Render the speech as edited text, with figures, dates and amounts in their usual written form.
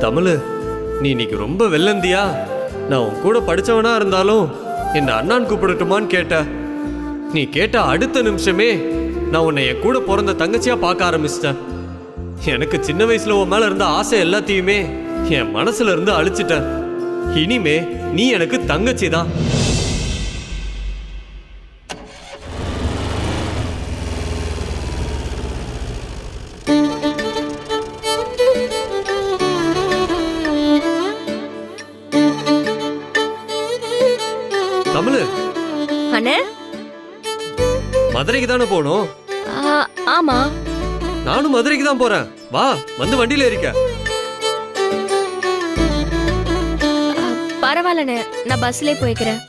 தமிழு, நீ இன்னைக்கு ரொம்ப வெள்ளந்தியா. நான் உன் கூட படிச்சவனா இருந்தாலும் என்ன அண்ணான் கூப்பிடட்டுமான்னு கேட்ட. நீ கேட்ட அடுத்த நிமிஷமே நான் உன்னை என் கூட பிறந்த தங்கச்சியா பார்க்க ஆரம்பிச்சிட்டேன். எனக்கு சின்ன வயசுல உன் மேல இருந்த ஆசை எல்லாத்தையுமே என் மனசுல இருந்து அழிச்சிட்டேன். இனிமே நீ எனக்கு தங்கச்சி தான். தமிழு, அண்ணே, மதுரைக்கு தானே போகணும்? ஆமா. நானும் மதுரைக்கு தான் போறேன். வா, வந்து வண்டியில ஏறிக்க. பரவாயில்லண்ணே, நான் பஸ்லயே போய்க்கிறேன்.